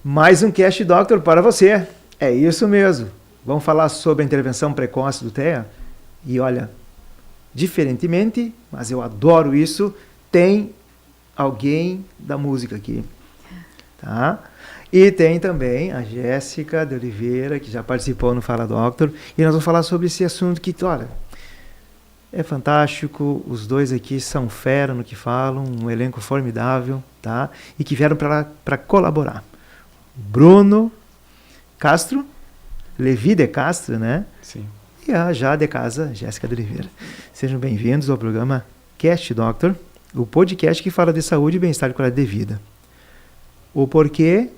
Mais um Cast Doctor para você. É isso mesmo. Vamos falar sobre a intervenção precoce do TEA. E olha, diferentemente, mas eu adoro isso, tem alguém da música aqui. Tá? E tem também a Jéssica de Oliveira, que já participou no Fala Doctor. E nós vamos falar sobre esse assunto que, olha, é fantástico. Os dois aqui são fera no que falam, um elenco formidável, tá? E que vieram para colaborar. Bruno Castro, Levi de Castro, né? Sim. E a já de casa, Jéssica de Oliveira. Sejam bem-vindos ao programa Cast Doctor, o podcast que fala de saúde e bem-estar e qualidade de vida. O porquê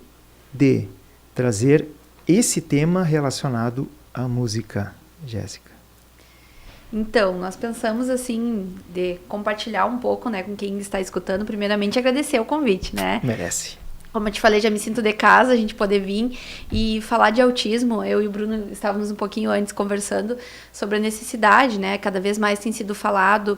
de trazer esse tema relacionado à música, Jéssica? Então, nós pensamos assim, de compartilhar um pouco, né, com quem está escutando. Primeiramente, agradecer o convite, né? Merece. Como eu te falei, já me sinto de casa, a gente poder vir e falar de autismo. Eu e o Bruno estávamos um pouquinho antes conversando sobre a necessidade, né? Cada vez mais tem sido falado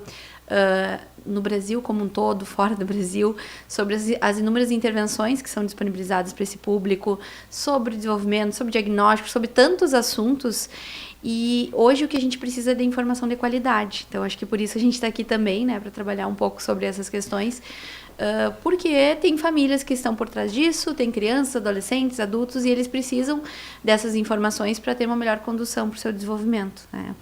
no Brasil como um todo, fora do Brasil, sobre as inúmeras intervenções que são disponibilizadas para esse público, sobre desenvolvimento, sobre diagnóstico, sobre tantos assuntos. E hoje o que a gente precisa é de informação de qualidade. Então, acho que por isso a gente está aqui também, né? Para trabalhar um pouco sobre essas questões. Porque tem famílias que estão por trás disso, tem crianças, adolescentes, adultos, e eles precisam dessas informações para ter uma melhor condução para o seu desenvolvimento, né?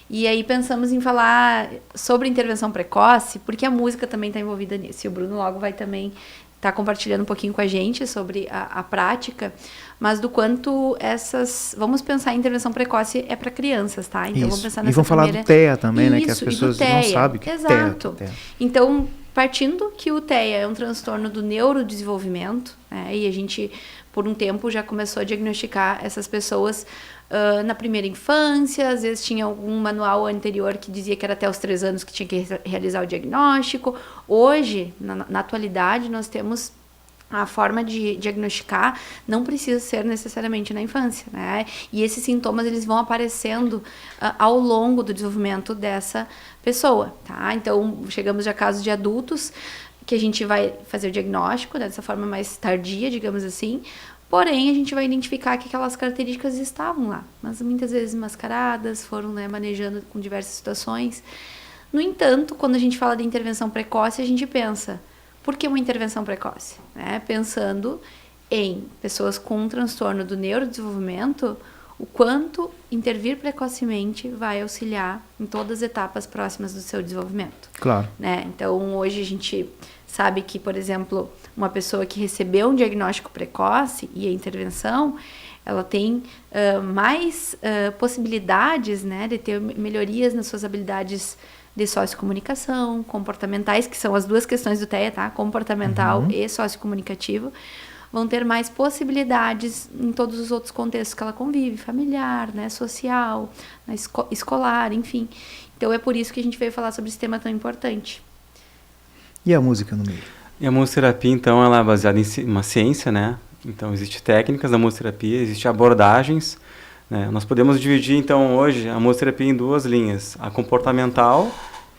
E aí pensamos em falar sobre intervenção precoce, porque a música também está envolvida nisso. E o Bruno logo vai também estar compartilhando um pouquinho com a gente sobre a prática, mas do quanto vamos pensar em intervenção precoce é para crianças, tá? Então vamos pensar nessa vamos falar do TEA também, né? Que as pessoas não sabem o que é TEA. Exato. Então, partindo que o TEA é um transtorno do neurodesenvolvimento, né? E a gente, por um tempo, já começou a diagnosticar essas pessoas na primeira infância. Às vezes tinha algum manual anterior que dizia que era até os 3 anos que tinha que realizar o diagnóstico. Hoje, na atualidade, nós temos a forma de diagnosticar, não precisa ser necessariamente na infância, né? E esses sintomas, eles vão aparecendo ao longo do desenvolvimento dessa pessoa, tá? Então, chegamos já a casos de adultos que a gente vai fazer o diagnóstico, né, dessa forma mais tardia, digamos assim, porém, a gente vai identificar que aquelas características estavam lá, mas muitas vezes mascaradas, foram, né, manejando com diversas situações. No entanto, quando a gente fala de intervenção precoce, a gente pensa, por que uma intervenção precoce? Né? Pensando em pessoas com um transtorno do neurodesenvolvimento, o quanto intervir precocemente vai auxiliar em todas as etapas próximas do seu desenvolvimento. Claro. Né? Então, hoje a gente sabe que, por exemplo, uma pessoa que recebeu um diagnóstico precoce e a intervenção, ela tem mais possibilidades, né, de ter melhorias nas suas habilidades de sociocomunicação, comportamentais, que são as duas questões do TEA, tá? Comportamental e sociocomunicativo, vão ter mais possibilidades em todos os outros contextos que ela convive, familiar, né, social, escolar, enfim. Então, é por isso que a gente veio falar sobre esse tema tão importante. E a música no meio? E a musicoterapia, então, ela é baseada em uma ciência, né? Então, existem técnicas da musicoterapia, existem abordagens, né? Nós podemos dividir, então, hoje, a musicoterapia em 2 linhas, a comportamental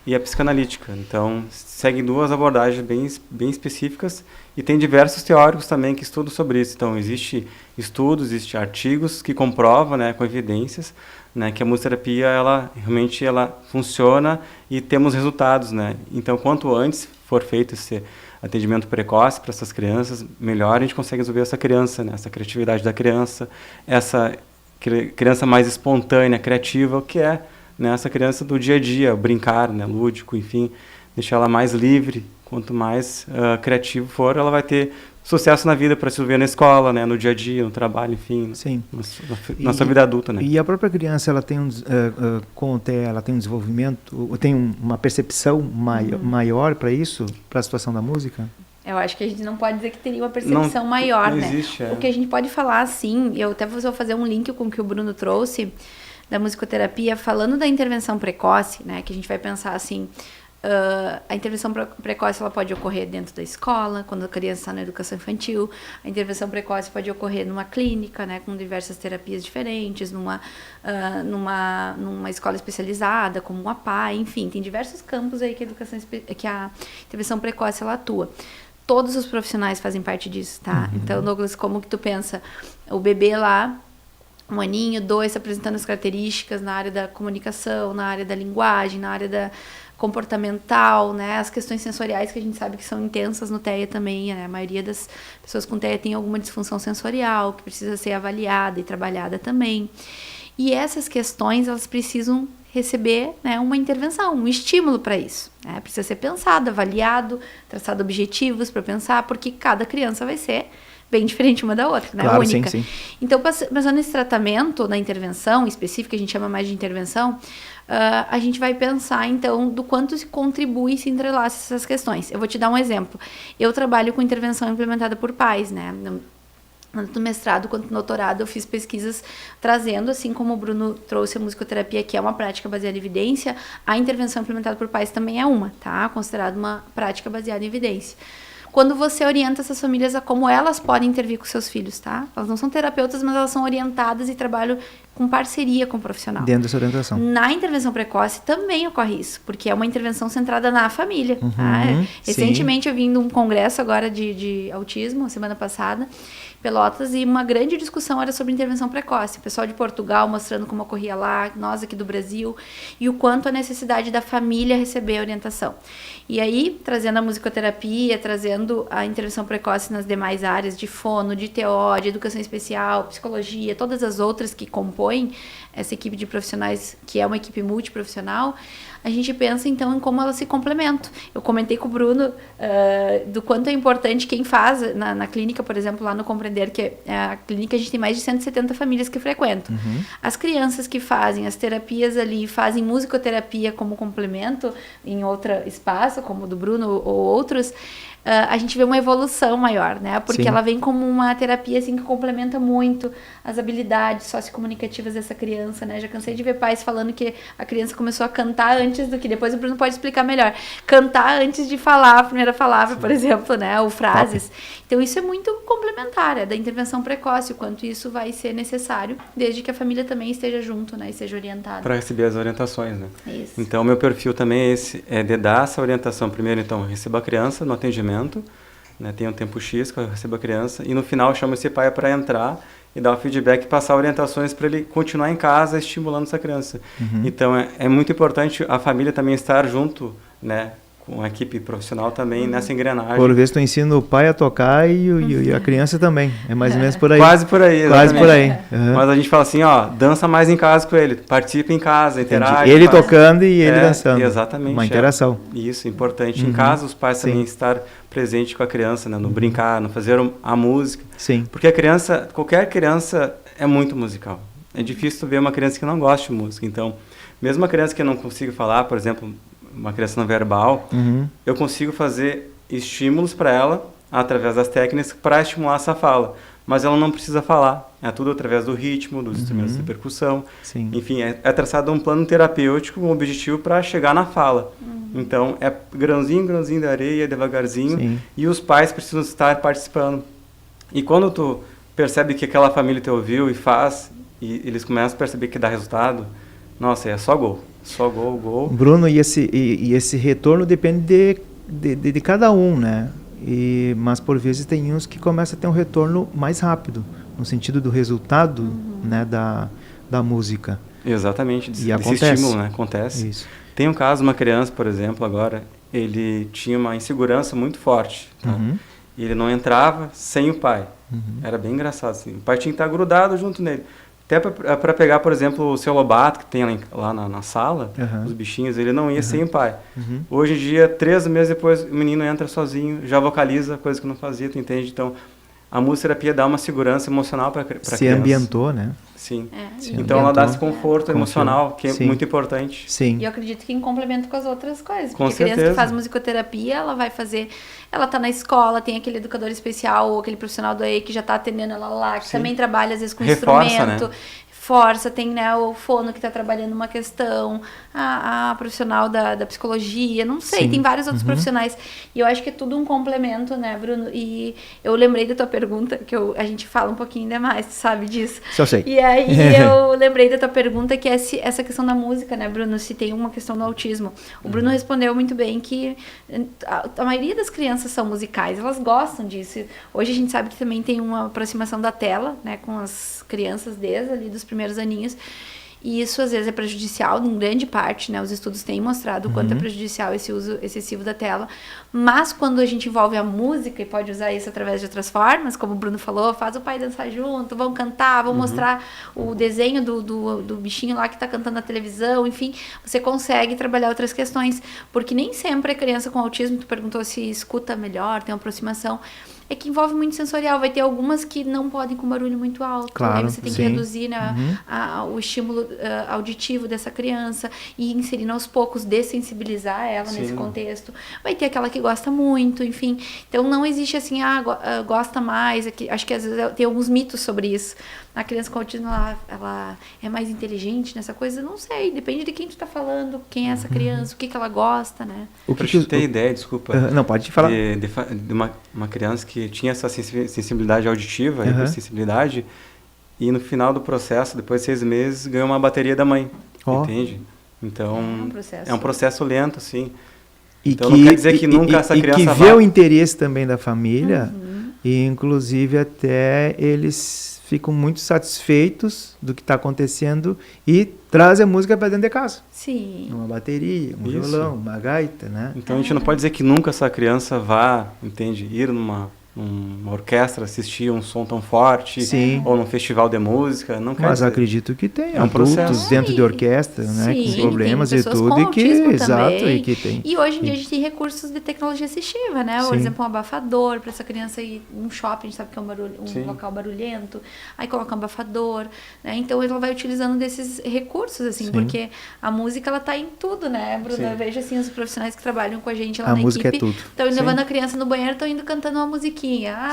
e a psicanalítica. Então, seguem 2 abordagens bem específicas e tem diversos teóricos também que estudam sobre isso. Então, existem estudos, existem artigos que comprovam, né, com evidências, né, que a musicoterapia, ela realmente funciona e temos resultados, né? Então, quanto antes for feito esse atendimento precoce para essas crianças, melhor a gente consegue resolver essa criança, né, essa criatividade da criança, essa criança mais espontânea, criativa, o que é, né, essa criança do dia a dia, brincar, né, lúdico, enfim, deixar ela mais livre. Quanto mais criativo for, ela vai ter sucesso na vida para se viver na escola, né, no dia a dia, no trabalho, enfim, sim, na sua vida adulta, né? E a própria criança, ela tem com o TEA, ela tem um desenvolvimento, tem uma percepção maior para isso, para a situação da música? Eu acho que a gente não pode dizer que teria uma percepção maior, não né? Existe, O que a gente pode falar, assim, eu até vou fazer um link com o que o Bruno trouxe da musicoterapia, falando da intervenção precoce, né? Que a gente vai pensar assim, a intervenção precoce ela pode ocorrer dentro da escola, quando a criança está na educação infantil. A intervenção precoce pode ocorrer numa clínica, né, com diversas terapias diferentes, numa escola especializada, como uma APA, enfim, tem diversos campos aí que a intervenção precoce ela atua. todos os profissionais fazem parte disso, tá? Então, Douglas, como que tu pensa? O bebê lá, 1 aninho, 2, apresentando as características na área da comunicação, na área da linguagem, na área da comportamental, né? As questões sensoriais que a gente sabe que são intensas no TEA também, né? A maioria das pessoas com TEA tem alguma disfunção sensorial que precisa ser avaliada e trabalhada também. E essas questões, elas precisam receber, né, uma intervenção, um estímulo para isso, né? Precisa ser pensado, avaliado, traçado objetivos para pensar, porque cada criança vai ser bem diferente uma da outra, né? Claro, Única. sim. Então, pensando nesse tratamento, na intervenção específica, a gente chama mais de intervenção, a gente vai pensar, então, do quanto se contribui e se entrelaça essas questões. Eu vou te dar um exemplo. Eu trabalho com intervenção implementada por pais, né? Tanto no mestrado quanto no doutorado, eu fiz pesquisas trazendo, assim como o Bruno trouxe a musicoterapia, que é uma prática baseada em evidência, a intervenção implementada por pais também é uma, tá? Considerada uma prática baseada em evidência. Quando você orienta essas famílias a como elas podem intervir com seus filhos, tá? Elas não são terapeutas, mas elas são orientadas e trabalham com parceria com o profissional. Dentro dessa orientação. Na intervenção precoce também ocorre isso, porque é uma intervenção centrada na família. Tá? Recentemente eu vim de um congresso agora de autismo, semana passada, Pelotas, e uma grande discussão era sobre intervenção precoce. O pessoal de Portugal mostrando como ocorria lá, nós aqui do Brasil, e o quanto a necessidade da família receber a orientação. E aí, trazendo a musicoterapia, trazendo a intervenção precoce nas demais áreas de fono, de TO, de educação especial, psicologia, todas as outras que compõem essa equipe de profissionais, que é uma equipe multiprofissional, a gente pensa, então, em como elas se complementam. Eu comentei com o Bruno do quanto é importante quem faz na clínica, por exemplo, lá no Compreender, que a clínica a gente tem mais de 170 famílias que frequentam. As crianças que fazem as terapias ali, fazem musicoterapia como complemento em outro espaço, como o do Bruno ou outros, a gente vê uma evolução maior, né? Porque ela vem como uma terapia assim, que complementa muito as habilidades sociocomunicativas dessa criança, né? Já cansei de ver pais falando que a criança começou a cantar antes do que... Depois o Bruno pode explicar melhor. Cantar antes de falar a primeira palavra, por exemplo, né? Ou frases. Então isso é muito complementar, é da intervenção precoce, o quanto isso vai ser necessário, desde que a família também esteja junto, né? E seja orientada. Para receber as orientações, né? Isso. Então, meu perfil também é esse, é de dar essa orientação. Primeiro, então, eu recebo a criança no atendimento, né? Tem um tempo X que eu recebo a criança, e no final eu chamo esse pai para entrar e dar o feedback e passar orientações para ele continuar em casa estimulando essa criança. Então, é muito importante a família também estar junto, né? Com a equipe profissional também nessa engrenagem. Por vezes tu ensina o pai a tocar e a criança também. É mais ou menos por aí. Quase por aí, exatamente. Quase por aí. Mas a gente fala assim, ó, dança mais em casa com ele, participa em casa, interage. Ele tocando e ele dançando. Exatamente. Uma interação. Isso, importante. Em casa, os pais também estar presente com a criança, né? No brincar, no fazer a música. Sim. Porque a criança, qualquer criança é muito musical. É difícil tu ver uma criança que não gosta de música. Então, mesmo uma criança que não consiga falar, por exemplo, uma criança não verbal, eu consigo fazer estímulos para ela, através das técnicas, para estimular essa fala. Mas ela não precisa falar. É tudo através do ritmo, dos instrumentos de percussão. Sim. Enfim, é traçado um plano terapêutico, um objetivo para chegar na fala. Então, é grãozinho de areia, devagarzinho. Sim. E os pais precisam estar participando. E quando tu percebe que aquela família te ouviu e faz, e eles começam a perceber que dá resultado, nossa, é só gol. Só gol. Bruno, e esse retorno depende de cada um, né? Mas por vezes tem uns que começam a ter um retorno mais rápido, no sentido do resultado, né, da música. Exatamente, e acontece. Estímulo, né? Acontece. Isso. Tem um caso, uma criança, por exemplo, agora, ele tinha uma insegurança muito forte, tá? E ele não entrava sem o pai. Era bem engraçado, assim. O pai tinha que estar grudado junto nele. Até para pegar, por exemplo, o seu Lobato, que tem lá na sala, os bichinhos, ele não ia sem o pai. Hoje em dia, 3 meses depois, o menino entra sozinho, já vocaliza, coisa que não fazia, tu entende? Então, a musicoterapia dá uma segurança emocional para a criança. Se ambientou, né? Sim. Se então, ela dá esse conforto emocional, que é muito importante. Sim. E eu acredito que em complemento com as outras coisas. Com porque a criança certeza. que faz musicoterapia, ela vai fazer... Ela tá na escola, tem aquele educador especial ou aquele profissional do EI que já tá atendendo ela lá, que também trabalha às vezes com Reforça, instrumento. né? força, tem, né, o fono que está trabalhando uma questão, a profissional da psicologia, não sei, Sim. tem vários outros profissionais. E eu acho que é tudo um complemento, né, Bruno? E eu lembrei da tua pergunta, que a gente fala um pouquinho ainda mais, tu sabe disso. Só sei. E aí eu lembrei da tua pergunta, que é essa questão da música, né, Bruno? Se tem uma questão do autismo. O Bruno respondeu muito bem que a maioria das crianças são musicais, elas gostam disso. Hoje a gente sabe que também tem uma aproximação da tela, né, com as crianças desde ali dos primeiros aninhos. E isso às vezes é prejudicial, em grande parte, né? Os estudos têm mostrado o quanto é prejudicial esse uso excessivo da tela. Mas quando a gente envolve a música e pode usar isso através de outras formas, como o Bruno falou, faz o pai dançar junto, vão cantar, vão mostrar o desenho do bichinho lá que está cantando na televisão, enfim, você consegue trabalhar outras questões. Porque nem sempre a criança com autismo, tu perguntou se escuta melhor, tem uma aproximação, é que envolve muito sensorial. Vai ter algumas que não podem com barulho muito alto. Claro, aí você tem que reduzir, né, o estímulo auditivo dessa criança e inserindo aos poucos, dessensibilizar ela nesse contexto. Vai ter aquela que gosta muito, enfim. Então não existe assim, gosta mais. Acho que às vezes tem alguns mitos sobre isso. A criança com autismo, ela é mais inteligente nessa coisa? Não sei, depende de quem tu tá falando, quem é essa criança, o que ela gosta, né? Pra te ter ideia, desculpa. Não, pode falar. De uma criança que tinha essa sensibilidade auditiva, hipersensibilidade, e no final do processo, depois de 6 meses, ganhou uma bateria da mãe, entende? Então, é um processo lento, assim. Então não quer dizer que nunca essa criança vai... E que vê o interesse também da família, e inclusive até eles ficam muito satisfeitos do que está acontecendo e trazem a música para dentro de casa. Sim. Uma bateria, um violão, uma gaita, né? Então a gente não pode dizer que nunca essa criança vá, entende, ir numa orquestra, assistir um som tão forte, ou num festival de música, não quer Mas dizer. acredito que tem É um processo dentro de orquestra, né, com problemas e tudo, com e que exato, e que tem. E hoje em dia a gente tem recursos de tecnologia assistiva, né? Por exemplo, um abafador para essa criança ir num shopping, a gente sabe que é um local barulhento, aí coloca um abafador, né? Então ela vai utilizando desses recursos, assim, porque a música ela tá em tudo, né, Bruno? Eu vejo assim os profissionais que trabalham com a gente lá na música equipe, é tudo. estão levando a criança no banheiro, estão indo cantando uma musiquinha.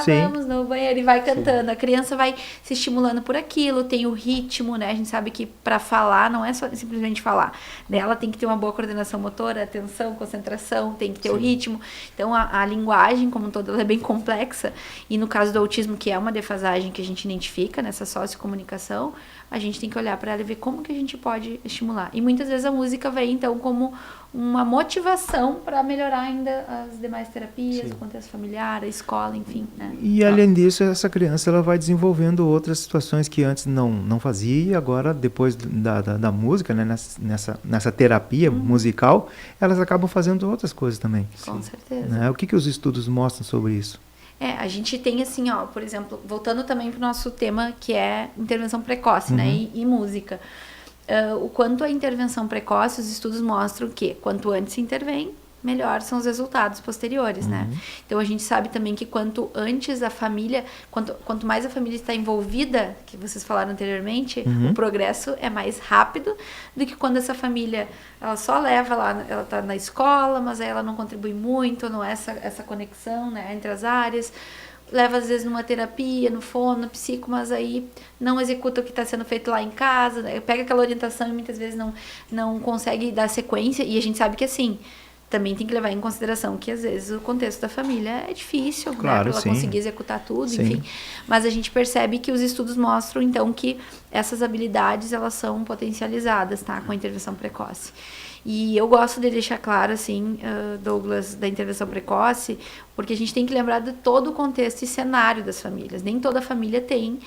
Vamos no banheiro, e vai cantando. A criança vai se estimulando por aquilo, tem o ritmo, né? A gente sabe que para falar não é só simplesmente falar, né? Ela tem que ter uma boa coordenação motora, atenção, concentração, tem que ter o ritmo. Então a linguagem como um todo ela é bem complexa, e no caso do autismo, que é uma defasagem que a gente identifica nessa sociocomunicação, a gente tem que olhar para ela e ver como que a gente pode estimular. E muitas vezes a música vem então como uma motivação para melhorar ainda as demais terapias, o contexto familiar, a escola, enfim, né? E além disso, essa criança ela vai desenvolvendo outras situações que antes não fazia, e agora, depois da música, né, nessa terapia musical, elas acabam fazendo outras coisas também. Com certeza. Né? O que os estudos mostram sobre isso? A gente tem assim, por exemplo, voltando também para o nosso tema, que é intervenção precoce, né, e música. O quanto a intervenção precoce, os estudos mostram que quanto antes se intervém, melhor são os resultados posteriores, né? Então a gente sabe também que quanto antes a família, quanto mais a família está envolvida, que vocês falaram anteriormente, o progresso é mais rápido do que quando essa família, ela só leva lá, ela está na escola, mas aí ela não contribui muito, não é essa conexão, né, entre as áreas. Leva às vezes numa terapia, no fono, no psico, mas aí não executa o que está sendo feito lá em casa, né? Pega aquela orientação e muitas vezes não consegue dar sequência, e a gente sabe que assim, também tem que levar em consideração que às vezes o contexto da família é difícil, né, para ela conseguir executar tudo, enfim. Mas a gente percebe que os estudos mostram então que essas habilidades elas são potencializadas, tá, com a intervenção precoce. E eu gosto de deixar claro, assim, Douglas, da intervenção precoce, porque a gente tem que lembrar de todo o contexto e cenário das famílias. Nem toda família tem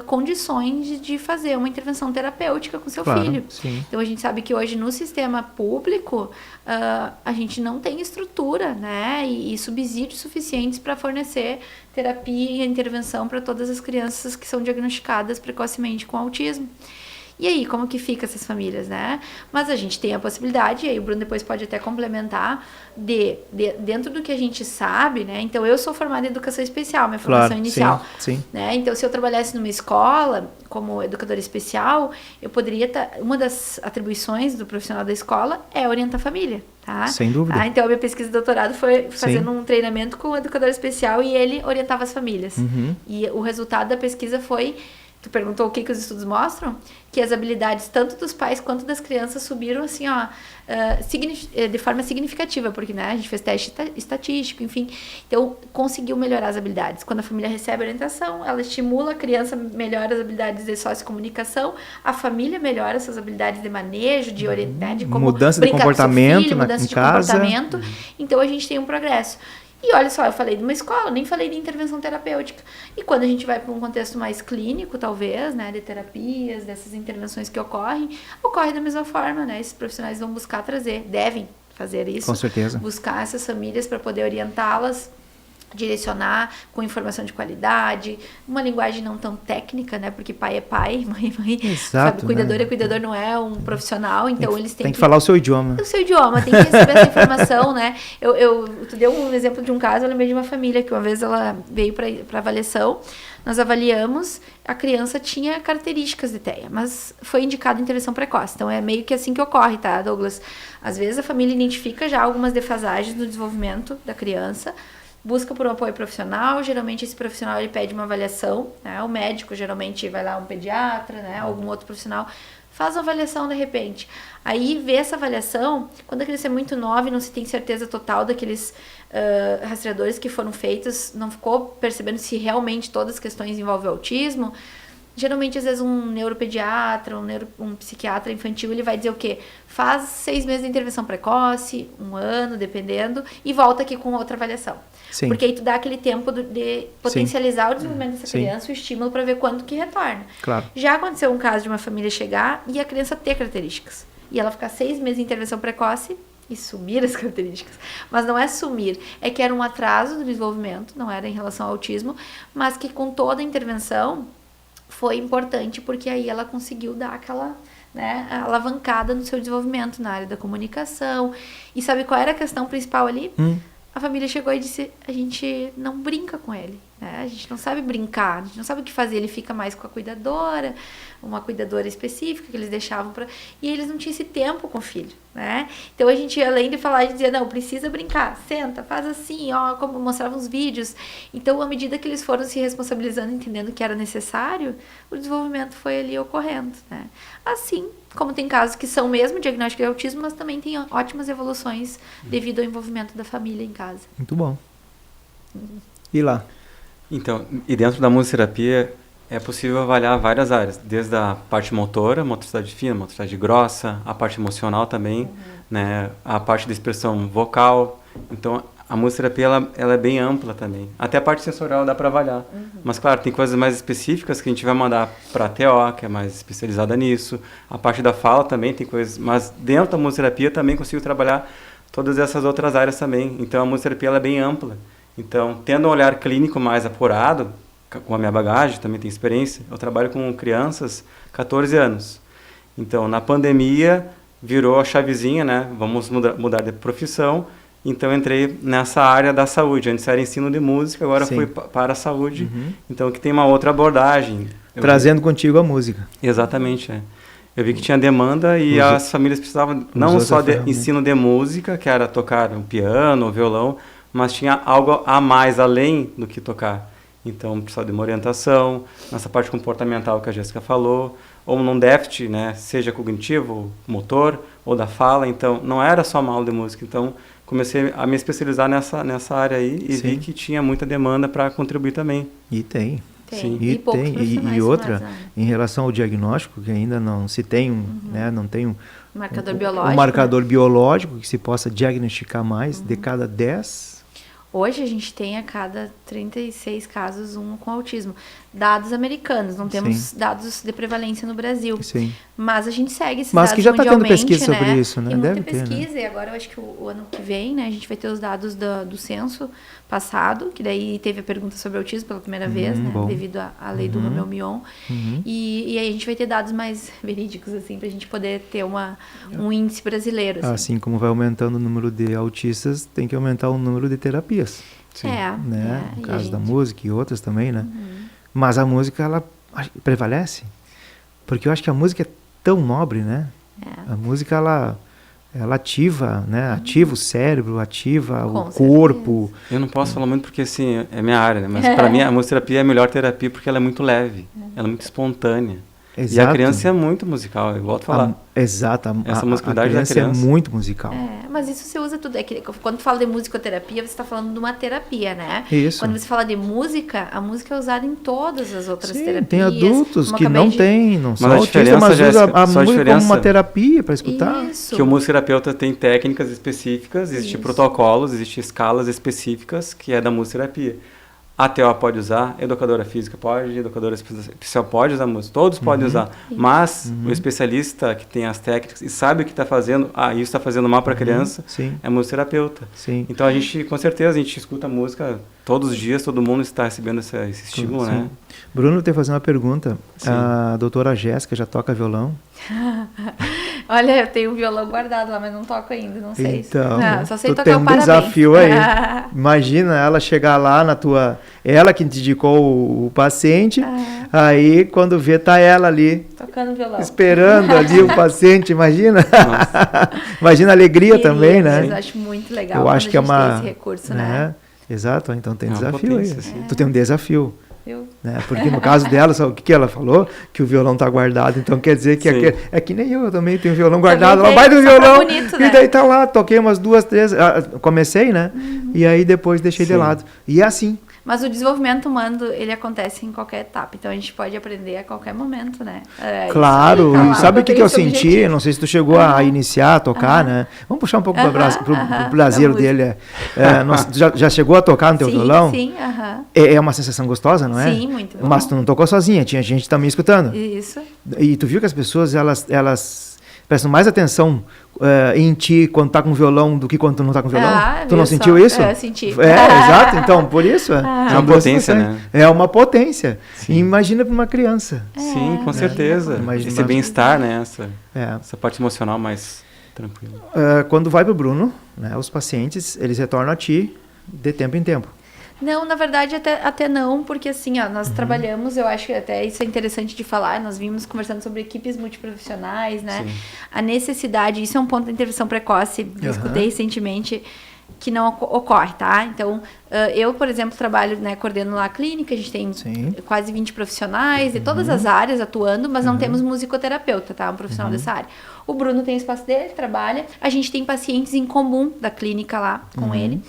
condições de fazer uma intervenção terapêutica com seu filho. Sim. Então a gente sabe que hoje no sistema público a gente não tem estrutura, né, e subsídios suficientes para fornecer terapia e intervenção para todas as crianças que são diagnosticadas precocemente com autismo. E aí, como que fica essas famílias, né? Mas a gente tem a possibilidade, e aí o Bruno depois pode até complementar, dentro do que a gente sabe, né? Então, eu sou formada em educação especial, minha formação inicial. Sim. Né? Então, se eu trabalhasse numa escola, como educadora especial, eu poderia uma das atribuições do profissional da escola é orientar a família, tá? Sem dúvida. Então, a minha pesquisa de doutorado foi fazendo um treinamento com o educador especial e ele orientava as famílias. E o resultado da pesquisa foi Tu perguntou o que os estudos mostram? Que as habilidades tanto dos pais quanto das crianças subiram assim, ó, de forma significativa, porque, né, a gente fez teste estatístico, enfim. Então, conseguiu melhorar as habilidades. Quando a família recebe orientação, ela estimula, a criança melhora as habilidades de sociocomunicação, a família melhora essas habilidades de manejo, de orientar, de como mudança de brincar com seu comportamento filho, mudança de casa. comportamento. Então, a gente tem um progresso. E olha só, eu falei de uma escola, nem falei de intervenção terapêutica. E quando a gente vai para um contexto mais clínico, talvez, né, de terapias, dessas intervenções que ocorre da mesma forma, né? Esses profissionais vão buscar trazer, devem fazer isso. Com certeza. Buscar essas famílias para poder orientá-las, direcionar com informação de qualidade, uma linguagem não tão técnica, né? Porque pai é pai, mãe é mãe. Exato, sabe? Cuidador né? é cuidador, não é um profissional, então eles têm que falar o seu idioma. O seu idioma, tem que receber essa informação, né? Tu deu um exemplo de um caso, eu lembrei de uma família que uma vez ela veio para avaliação, nós avaliamos, a criança tinha características de TEA, mas foi indicada intervenção precoce. Então é meio que assim que ocorre, tá, Douglas? Às vezes a família identifica já algumas defasagens no desenvolvimento da criança, busca por um apoio profissional, geralmente esse profissional ele pede uma avaliação, né? O médico geralmente vai lá, um pediatra, né? Algum outro profissional, faz uma avaliação de repente. Aí vê essa avaliação, quando a criança é muito nova e não se tem certeza total daqueles rastreadores que foram feitos, não ficou percebendo se realmente todas as questões envolvem autismo, geralmente, às vezes, um neuropediatra, um psiquiatra infantil, ele vai dizer o quê? Faz 6 meses de intervenção precoce, 1 ano, dependendo, e volta aqui com outra avaliação. Sim. Porque aí tu dá aquele tempo de potencializar o desenvolvimento dessa criança, o estímulo para ver quando que retorna. Claro. Já aconteceu um caso de uma família chegar e a criança ter características. E ela ficar 6 meses de intervenção precoce e sumir as características. Mas não é sumir, é que era um atraso do desenvolvimento, não era em relação ao autismo, mas que com toda a intervenção foi importante, porque aí ela conseguiu dar aquela, né, alavancada no seu desenvolvimento na área da comunicação. E sabe qual era a questão principal ali? A família chegou e disse, a gente não brinca com ele, né? A gente não sabe brincar, a gente não sabe o que fazer, ele fica mais com a cuidadora, uma cuidadora específica que eles deixavam para... E eles não tinham esse tempo com o filho, né? Então a gente, além de falar, a gente dizia, não, precisa brincar, senta, faz assim, ó, como mostrava uns vídeos. Então, à medida que eles foram se responsabilizando, entendendo que era necessário, o desenvolvimento foi ali ocorrendo, né? Assim, como tem casos que são mesmo diagnóstico de autismo, mas também tem ótimas evoluções devido ao envolvimento da família em casa. Muito bom. E lá? Então, e dentro da musicoterapia é possível avaliar várias áreas, desde a parte motora, motricidade fina, motricidade grossa, a parte emocional também, né, a parte da expressão vocal. Então, a musicoterapia ela é bem ampla também. Até a parte sensorial dá para avaliar. Mas, claro, tem coisas mais específicas que a gente vai mandar para a TO, que é mais especializada nisso. A parte da fala também tem coisas... Mas dentro da musicoterapia também consigo trabalhar todas essas outras áreas também. Então, a musicoterapia ela é bem ampla. Então, tendo um olhar clínico mais apurado, com a minha bagagem, também tenho experiência, eu trabalho com crianças 14 anos. Então, na pandemia, virou a chavezinha, né? Vamos mudar de profissão. Então, entrei nessa área da saúde. Antes era ensino de música, agora fui para a saúde. Então, que tem uma outra abordagem. Trazendo contigo a música. Exatamente, é. Eu vi que tinha demanda e as famílias precisavam não só de ensino de música, que era tocar um piano, um violão, mas tinha algo a mais, além do que tocar. Então, precisava de uma orientação, nessa parte comportamental que a Jéssica falou, ou num déficit, né, seja cognitivo, motor, ou da fala. Então, não era só uma aula de música. Então, comecei a me especializar nessa área aí e vi que tinha muita demanda para contribuir também. E tem. Sim. E outra, em relação ao diagnóstico, que ainda não se tem né, não tem marcador biológico, um marcador biológico que se possa diagnosticar mais de cada 10. Hoje a gente tem a cada 36 casos um com autismo. Dados americanos, não temos dados de prevalência no Brasil. Sim. Mas a gente segue esses dados mundialmente. Mas que já está tendo pesquisa né? sobre isso, né? Tem muita Deve pesquisa, ter, né? E agora eu acho que o ano que vem, né, a gente vai ter os dados do censo passado, que daí teve a pergunta sobre autismo pela primeira vez, né, devido à lei do Romeu-Mion. E aí a gente vai ter dados mais verídicos, assim, para a gente poder ter um índice brasileiro. Assim como vai aumentando o número de autistas, tem que aumentar o número de terapias. Sim. Né? No caso da música e outras também, né? Mas a música, ela prevalece. Porque eu acho que a música é tão nobre, né? A música, ela ativa, né? Ativa o cérebro, ativa o corpo. Eu não posso falar muito porque, assim, é minha área, né? Mas para mim a musicoterapia é a melhor terapia porque ela é muito leve. ela é muito espontânea. Exato. E a criança é muito musical, eu volto a falar. Exato. Essa musicalidade da criança é muito musical. Mas isso você usa tudo. É que quando tu fala de musicoterapia, você está falando de uma terapia, né? Isso. Quando você fala de música, a música é usada em todas as outras terapias. Tem adultos que não Mas são a autistas, diferença, mas usa Jéssica, a só a música diferença- como uma terapia para escutar. Isso. Que o musicoterapeuta tem técnicas específicas, existem Isso. protocolos, existem escalas específicas, que é da musicoterapia. A TO pode usar, educadora física pode, educadora especial pode usar música, todos podem usar. Mas o especialista que tem as técnicas e sabe o que está fazendo, isso está fazendo mal para a criança, Sim. é musicoterapeuta. Sim. Então a gente, com certeza, a gente escuta música todos os dias, todo mundo está recebendo esse estímulo, Sim. né? Bruno, tem que fazer uma pergunta. Sim. A doutora Jéssica já toca violão? Olha, eu tenho um violão guardado lá, mas não toco ainda, não sei. Então, Não, só sei tu tocar tem o um parabéns. desafio aí. Imagina ela chegar lá na tua... Ela que te indicou o paciente, aí quando vê, tá ela ali, Tocando violão. esperando ali o paciente, imagina? Imagina a alegria também, né? Eu acho muito legal Eu quando acho que a é gente uma... tem esse recurso, né? Exato, então tem É uma desafio aí. potência, sim. Tu tem um desafio. Viu? Né? Porque no caso dela, sabe o que ela falou? Que o violão tá guardado, então quer dizer que Sim. é que nem eu também tenho violão guardado, Também ela vai do tem, só tá violão, bonito, e né? daí tá lá, toquei umas 2, 3, comecei, né? E aí depois deixei de Sim. lado. E é assim. Mas o desenvolvimento humano, ele acontece em qualquer etapa. Então, a gente pode aprender a qualquer momento, né? Claro, isso aí, e tá sabe lá. o que Tem eu esse senti? objetivo. Não sei se tu chegou a iniciar, a tocar, né? Vamos puxar um pouco pro prazer Da dele. Tu já chegou a tocar no teu Sim, violão? sim, aham. É uma sensação gostosa, não é? Sim, muito bom. Mas tu não tocou sozinha, tinha gente também escutando. Isso. E tu viu que as pessoas, elas prestam mais atenção em ti quando tá com violão do que quando tu não tá com violão? Tu não viu sentiu só? isso? É, senti. Exato. Então, por isso, É uma são duas potência, situações. né? É uma potência. Sim. E imagina para uma criança. Sim, com certeza. Imagina- Esse bem-estar, né? É. Essa parte emocional mais tranquila. Quando vai pro Bruno, né, os pacientes, eles retornam a ti de tempo em tempo. Não, na verdade, até não, porque assim, ó, nós trabalhamos, eu acho que até isso é interessante de falar, nós vimos conversando sobre equipes multiprofissionais, né? Sim. A necessidade, isso é um ponto da intervenção precoce, eu escutei recentemente, que não ocorre, tá? Então, eu, por exemplo, trabalho, né, coordeno lá a clínica, a gente tem Sim. quase 20 profissionais de todas as áreas atuando, mas não temos musicoterapeuta, tá? Um profissional dessa área. O Bruno tem o espaço dele, trabalha. A gente tem pacientes em comum da clínica lá com ele.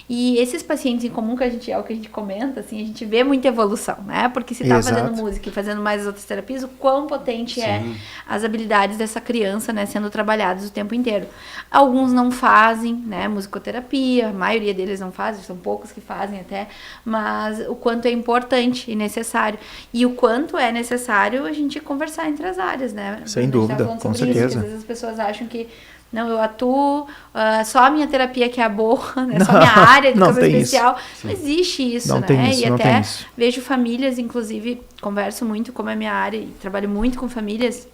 E esses pacientes em comum, é o que a gente comenta, assim, a gente vê muita evolução, né? Porque se tá Exato. fazendo música e fazendo mais as outras terapias, o quão potente é Sim. as habilidades dessa criança, né, sendo trabalhadas o tempo inteiro. Alguns não fazem, né, musicoterapia, a maioria deles não fazem, são poucos que fazem até, mas o quanto é importante e necessário. E o quanto é necessário a gente conversar entre as áreas, né? Sem A gente dúvida, falando com sobre isso, certeza. que às vezes as pessoas acham que não, eu atuo, só a minha terapia que é a boa, né? Só a minha área de Não educação tem especial. Não existe isso, Não né? tem isso, e não até tem isso. vejo famílias, inclusive, converso muito, como é a minha área, e trabalho muito com famílias,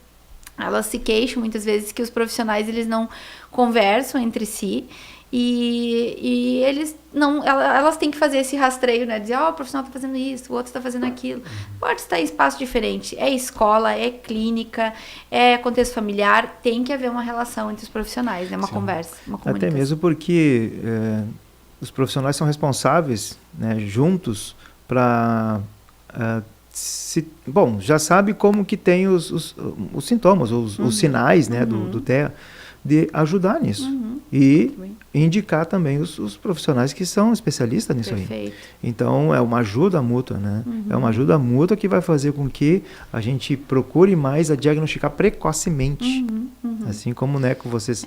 elas se queixam muitas vezes que os profissionais, eles não conversam entre si, e eles não, elas têm que fazer esse rastreio, né? Dizer, o profissional está fazendo isso, o outro está fazendo aquilo. Pode estar em espaço diferente. É escola, é clínica, é contexto familiar. Tem que haver uma relação entre os profissionais, né? Uma conversa, uma comunicação. Até mesmo porque os profissionais são responsáveis, né, juntos para... bom, já sabe como que tem os sintomas, os sinais, né, do TEA, de ajudar nisso. E indicar também os profissionais que são especialistas nisso aí. Perfeito. Então, é uma ajuda mútua, né? É uma ajuda mútua que vai fazer com que a gente procure mais a diagnosticar precocemente. Assim como, né, que vocês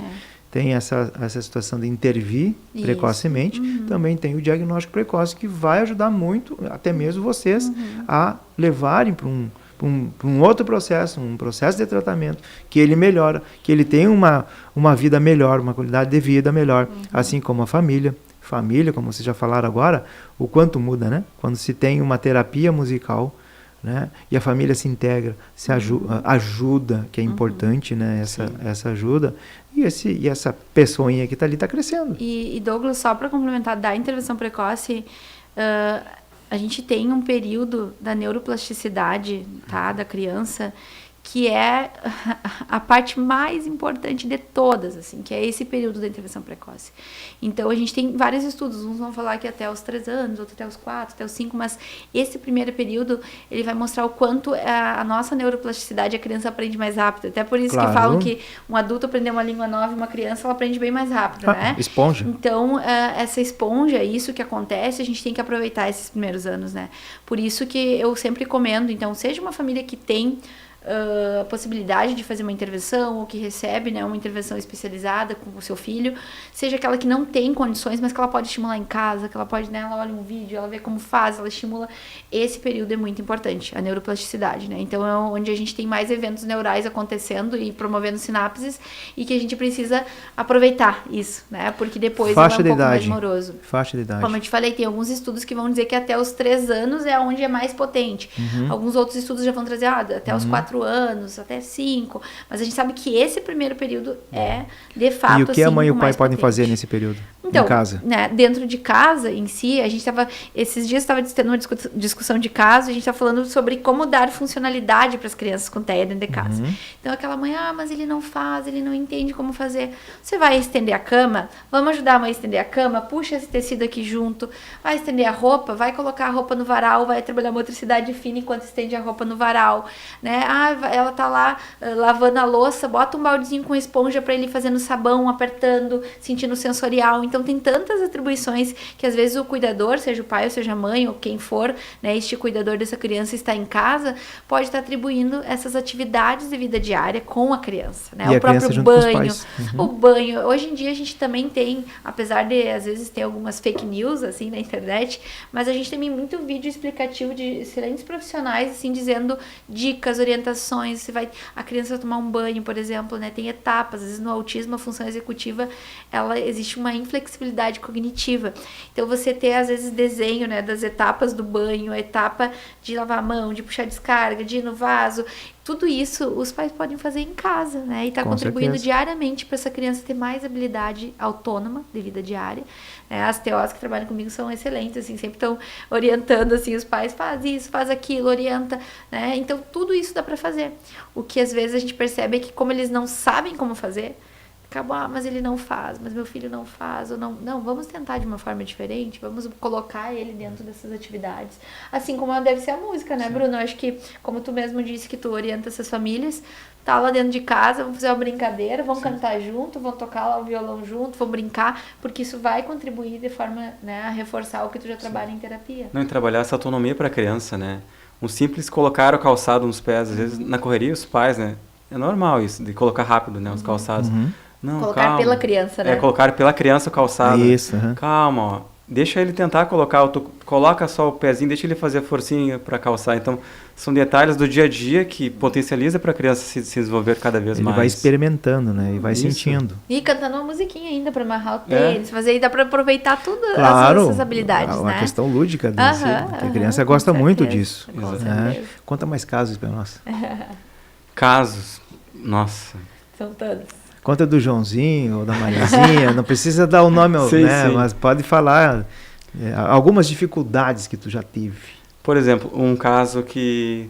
têm essa situação de intervir Isso. precocemente, também tem o diagnóstico precoce que vai ajudar muito, até mesmo vocês, a levarem para um outro processo, um processo de tratamento, que ele melhora, que ele tem uma vida melhor, uma qualidade de vida melhor, assim como a família. Família, como vocês já falaram agora, o quanto muda, né? Quando se tem uma terapia musical, né? E a família se integra, se ajuda, que é importante, né? Essa ajuda, e essa pessoinha que está ali está crescendo. E Douglas, só para complementar da intervenção precoce, a gente tem um período da neuroplasticidade, tá, da criança, que é a parte mais importante de todas, assim, que é esse período da intervenção precoce. Então, a gente tem vários estudos, uns vão falar que até os 3 anos, outros até os 4, até os 5, mas esse primeiro período, ele vai mostrar o quanto a nossa neuroplasticidade, a criança aprende mais rápido. Até por isso que falam que um adulto aprender uma língua nova e uma criança, ela aprende bem mais rápido, né? Esponja. Então, essa esponja, isso que acontece, a gente tem que aproveitar esses primeiros anos, né? Por isso que eu sempre recomendo, então, seja uma família que tem a possibilidade de fazer uma intervenção ou que recebe, né, uma intervenção especializada com o seu filho, seja aquela que não tem condições, mas que ela pode estimular em casa, que ela pode, né, ela olha um vídeo, ela vê como faz, ela estimula. Esse período é muito importante, a neuroplasticidade, né? Então é onde a gente tem mais eventos neurais acontecendo e promovendo sinapses e que a gente precisa aproveitar isso, né? Porque depois é um pouco mais moroso. Faixa de idade. Como eu te falei, tem alguns estudos que vão dizer que até os 3 anos é onde é mais potente. Alguns outros estudos já vão trazer até os 4 anos, até 5, mas a gente sabe que esse primeiro período é, de fato, e o que a mãe e o pai podem potente. fazer nesse período? Então, em casa? Né, dentro de casa em si, a gente estava, esses dias estava tendo uma discussão de caso, a gente está falando sobre como dar funcionalidade para as crianças com TEA dentro de casa. Então, aquela mãe, mas ele não faz, ele não entende como fazer. Você vai estender a cama? Vamos ajudar a mãe a estender a cama? Puxa esse tecido aqui junto. Vai estender a roupa? Vai colocar a roupa no varal, vai trabalhar motricidade fina enquanto estende a roupa no varal, né? Ela tá lá lavando a louça, bota um baldezinho com esponja para ele fazendo sabão, apertando, sentindo o sensorial. Então, tem tantas atribuições que, às vezes, o cuidador, seja o pai ou seja a mãe, ou quem for, né, este cuidador dessa criança está em casa, pode estar atribuindo essas atividades de vida diária com a criança, né? E o próprio banho, o banho. Hoje em dia, a gente também tem, apesar de, às vezes, ter algumas fake news, assim, na internet, mas a gente tem muito vídeo explicativo de excelentes profissionais, assim, dizendo dicas, orientações. A criança vai tomar um banho, por exemplo, né? Tem etapas. Às vezes, no autismo, a função executiva, existe uma inflexibilidade cognitiva. Então, você ter, às vezes, desenho, né, das etapas do banho, a etapa de lavar a mão, de puxar descarga, de ir no vaso. Tudo isso os pais podem fazer em casa, né? E tá contribuindo diariamente para essa criança ter mais habilidade autônoma de vida diária. As TOs que trabalham comigo são excelentes, assim, sempre estão orientando, assim, os pais, faz isso, faz aquilo, orienta, né? Então, tudo isso dá para fazer. O que, às vezes, a gente percebe é que, como eles não sabem como fazer, acaba, mas ele não faz, mas meu filho não faz, ou não, vamos tentar de uma forma diferente, vamos colocar ele dentro dessas atividades, assim como deve ser a música, né, Bruno? Eu acho que, como tu mesmo disse que tu orienta essas famílias, tá lá dentro de casa, vamos fazer uma brincadeira, vamos cantar junto, vamos tocar lá o violão junto, vamos brincar, porque isso vai contribuir de forma, né, a reforçar o que tu já trabalha em terapia. Não, e trabalhar essa autonomia para a criança, né? Um simples colocar o calçado nos pés, às vezes na correria os pais, né? É normal isso, de colocar rápido, né, os calçados. Não, colocar calma. pela criança, né? Colocar pela criança o calçado. Isso. Calma, ó. Deixa ele tentar colocar, coloca só o pezinho, deixa ele fazer a forcinha para calçar. Então, são detalhes do dia a dia que potencializa para a criança se desenvolver cada vez mais. Ele vai experimentando, né? E vai sentindo. E cantando uma musiquinha ainda para amarrar o tênis, fazer, e dá para aproveitar tudo essas habilidades, uma né? questão lúdica disso, porque a criança gosta muito disso. Né? Conta mais casos para nós. Casos, nossa. São todos. Conta do Joãozinho ou da Mariazinha, não precisa dar o nome, sim, né? Sim. Mas pode falar algumas dificuldades que tu já tive. Por exemplo, um caso que,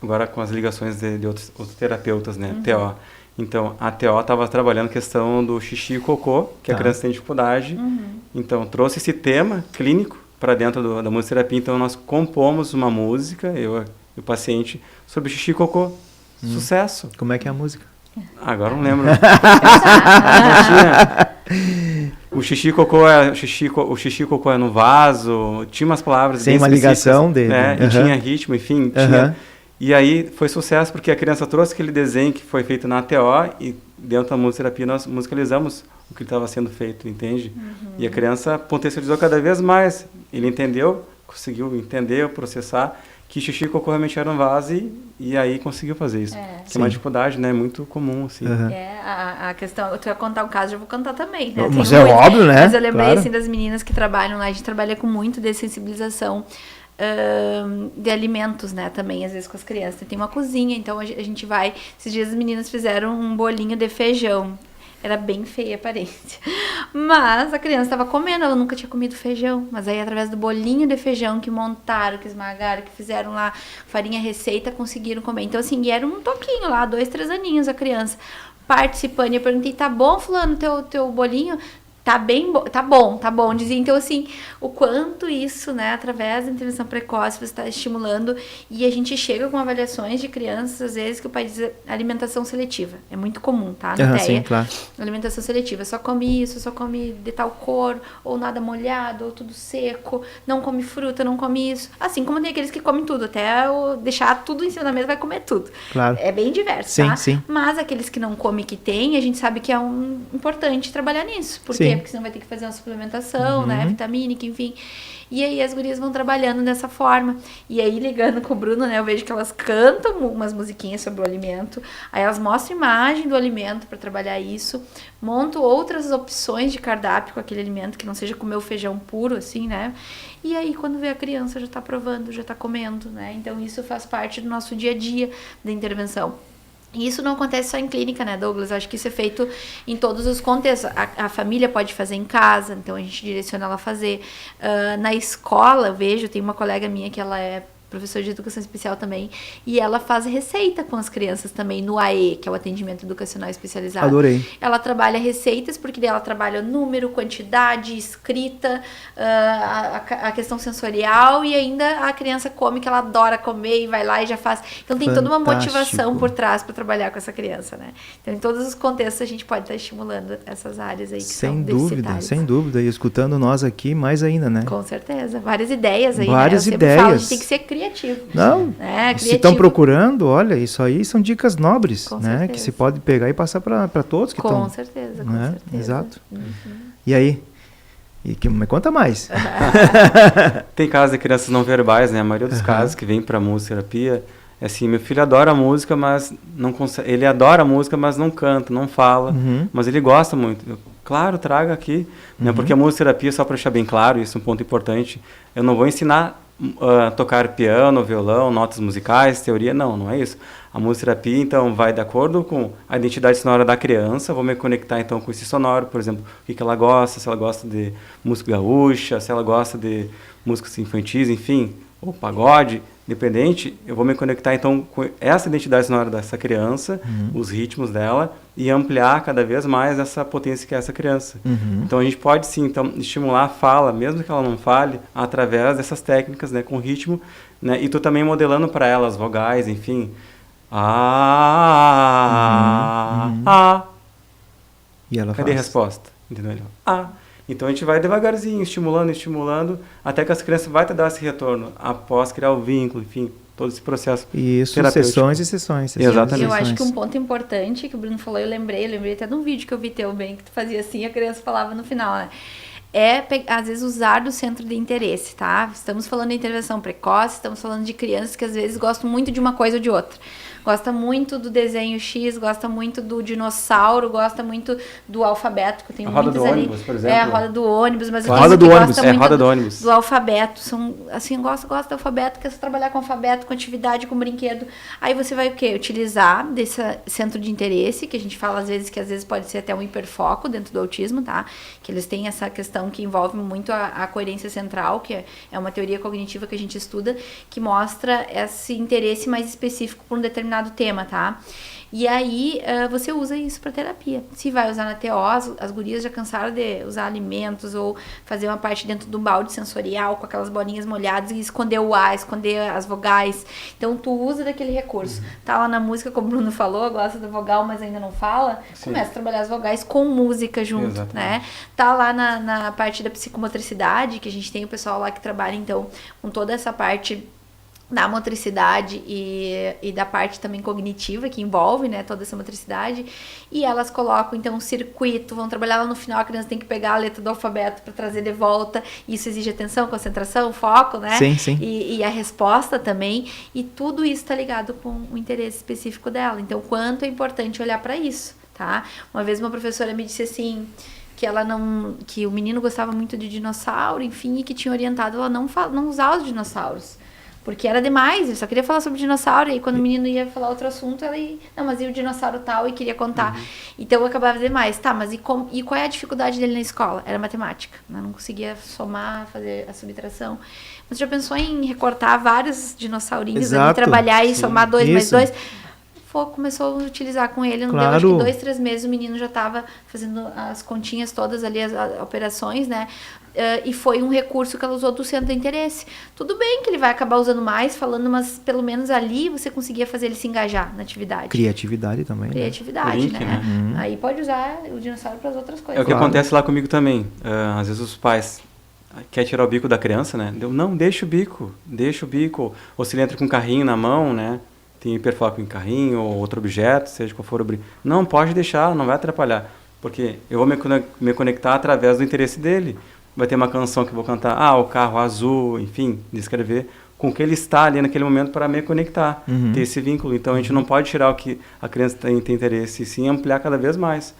agora com as ligações de outros terapeutas, né? TO. Então, a TO estava trabalhando a questão do xixi e cocô, que a criança tem dificuldade. Então, trouxe esse tema clínico para dentro da musicoterapia. Então, nós compomos uma música, eu e o paciente, sobre xixi e cocô. Sucesso. Como é que é a música? Agora não lembro. O xixi e cocô é no vaso, tinha umas palavras sem bem uma ligação dele, né? E tinha ritmo, enfim, tinha. E aí foi sucesso porque a criança trouxe aquele desenho que foi feito na TO e dentro da musicoterapia nós musicalizamos o que estava sendo feito, entende? E a criança potencializou cada vez mais. Ele entendeu, conseguiu entender, processar que xixi e cocô realmente era um vaso e aí conseguiu fazer isso. Que é uma dificuldade, né? Muito comum, assim. A questão, tu ia contar um caso, eu vou contar também, né? Mas é óbvio, né? Mas eu lembrei, assim, das meninas que trabalham lá, a gente trabalha com muito de sensibilização de alimentos, né? Também, às vezes, com as crianças. Tem uma cozinha, então a gente vai... Esses dias as meninas fizeram um bolinho de feijão. Era bem feia a aparência. Mas a criança estava comendo, ela nunca tinha comido feijão. Mas aí, através do bolinho de feijão que montaram, que esmagaram, que fizeram lá farinha receita, conseguiram comer. Então, assim, e era um toquinho lá, 2, 3 aninhos a criança participando. E eu perguntei, tá bom, fulano, teu bolinho? Tá bem, tá bom, dizia. Então, assim, o quanto isso, né, através da intervenção precoce, você está estimulando, e a gente chega com avaliações de crianças, às vezes, que o pai diz alimentação seletiva. É muito comum, tá? No TEA. Sim, claro. Alimentação seletiva. Só come isso, só come de tal cor, ou nada molhado, ou tudo seco, não come fruta, não come isso. Assim como tem aqueles que comem tudo, até deixar tudo em cima da mesa, vai comer tudo. Claro. É bem diverso, Sim, tá? sim. Mas aqueles que não comem, que tem, a gente sabe que é importante trabalhar nisso. Por quê? Porque senão vai ter que fazer uma suplementação, né? Vitamínica, enfim. E aí as gurias vão trabalhando dessa forma. E aí, ligando com o Bruno, né? Eu vejo que elas cantam umas musiquinhas sobre o alimento. Aí elas mostram imagem do alimento para trabalhar isso. Montam outras opções de cardápio com aquele alimento, que não seja comer o feijão puro, assim, né? E aí, quando vê a criança, já tá provando, já tá comendo, né? Então, isso faz parte do nosso dia a dia da intervenção. E isso não acontece só em clínica, né, Douglas? Acho que isso é feito em todos os contextos. A família pode fazer em casa, então a gente direciona ela a fazer. Na escola, eu vejo, tem uma colega minha que ela é professora de educação especial também, e ela faz receita com as crianças também no AE, que é o atendimento educacional especializado. Adorei. Ela trabalha receitas, porque daí ela trabalha número, quantidade, escrita, a questão sensorial, e ainda a criança come, que ela adora comer, e vai lá e já faz. Então tem toda uma motivação por trás para trabalhar com essa criança, né? Então, em todos os contextos, a gente pode estar estimulando essas áreas aí que são deficitárias. Sem dúvida. E escutando nós aqui, mais ainda, né? Com certeza. Várias ideias aí, Várias né? Eu ideias. sempre falo, a gente tem que ser criativo. Não, se estão procurando, olha, isso aí são dicas nobres, com né? certeza. Que se pode pegar e passar para todos que estão. Com certeza, com né? certeza. Exato. E aí? Me conta mais. Tem casos de crianças não verbais, né? A maioria dos casos que vem para musicoterapia é assim, meu filho adora a música, mas não consegue, ele adora a música, mas não canta, não fala, mas ele gosta muito. Claro, traga aqui, né? Porque a musicoterapia, só para deixar bem claro, isso é um ponto importante, eu não vou ensinar tocar piano, violão, notas musicais, teoria, não é isso. A musicoterapia, então, vai de acordo com a identidade sonora da criança, vou me conectar, então, com esse sonoro, por exemplo, o que ela gosta, se ela gosta de música gaúcha, se ela gosta de músicas infantis, enfim, ou pagode, independente, eu vou me conectar, então, com essa identidade sonora dessa criança, os ritmos dela, e ampliar cada vez mais essa potência que é essa criança. Então, a gente pode, sim, então, estimular a fala, mesmo que ela não fale, através dessas técnicas, né, com ritmo, né, e tu também modelando para ela as vogais, enfim, E ela cadê a faz. resposta? Entendeu? Então a gente vai devagarzinho, estimulando, até que as crianças vão te dar esse retorno, após criar o vínculo, enfim, todo esse processo. Isso, sessões e sessões. Exatamente. Eu acho que um ponto importante que o Bruno falou, eu lembrei até de um vídeo que eu vi teu bem, que tu fazia assim, a criança falava no final, né? Às vezes, usar do centro de interesse, tá? Estamos falando de intervenção precoce, estamos falando de crianças que às vezes gostam muito de uma coisa ou de outra. Gosta muito do desenho X, gosta muito do dinossauro, gosta muito do alfabeto, que eu tenho a roda muitos do ali. ônibus, por exemplo. É, a roda do ônibus, mas A roda do ônibus, gosta muito roda do ônibus. do alfabeto. São, assim, gosta do alfabeto, quer trabalhar com alfabeto, com atividade, com brinquedo. Aí você vai o quê? Utilizar desse centro de interesse, que a gente fala às vezes, que às vezes pode ser até um hiperfoco dentro do autismo, tá? Que eles têm essa questão que envolve muito a coerência central, que é uma teoria cognitiva que a gente estuda, que mostra esse interesse mais específico por um determinado tema, tá? E aí, você usa isso para terapia. Se vai usar na TO, as gurias já cansaram de usar alimentos ou fazer uma parte dentro do balde sensorial com aquelas bolinhas molhadas e esconder o A, esconder as vogais. Então, tu usa daquele recurso. Tá lá na música, como o Bruno falou, gosta da vogal, mas ainda não fala. Sim. Começa a trabalhar as vogais com música junto, exatamente, né? Tá lá na parte da psicomotricidade, que a gente tem o pessoal lá que trabalha, então, com toda essa parte da motricidade e da parte também cognitiva que envolve, né, toda essa motricidade, e elas colocam então um circuito, vão trabalhar lá no final, a criança tem que pegar a letra do alfabeto para trazer de volta, isso exige atenção, concentração, foco, né, sim. E a resposta também, e tudo isso tá ligado com o interesse específico dela. Então, quanto é importante olhar para isso, tá? Uma vez uma professora me disse assim, que o menino gostava muito de dinossauro, enfim, e que tinha orientado ela não usar os dinossauros. Porque era demais, eu só queria falar sobre dinossauro, e aí quando o menino ia falar outro assunto, ela ia, não, mas e o dinossauro tal, e queria contar. Então eu acabava demais, tá, mas e qual é a dificuldade dele na escola? Era matemática, né? Não conseguia somar, fazer a subtração. Mas já pensou em recortar vários dinossaurinhos ali, trabalhar e somar 2 mais 2? Começou a utilizar com ele, não deu, acho que 2, 3 meses o menino já estava fazendo as continhas todas ali, as operações, né? E foi um recurso que ela usou do centro de interesse. Tudo bem que ele vai acabar usando mais, falando, mas pelo menos ali você conseguia fazer ele se engajar na atividade. Criatividade também. Criatividade, Link, né? Aí pode usar o dinossauro para as outras coisas. É o que acontece lá comigo também. Às vezes os pais querem tirar o bico da criança, né? Não, deixa o bico. Ou se ele entra com um carrinho na mão, né? Tem hiperfoco em carrinho ou outro objeto, seja qual for o brinco. Não, pode deixar, não vai atrapalhar. Porque eu vou me conectar através do interesse dele. Vai ter uma canção que eu vou cantar, o carro azul, enfim, descrever com o que ele está ali naquele momento para me conectar, ter esse vínculo. Então a gente não pode tirar o que a criança tem interesse, e sim ampliar cada vez mais,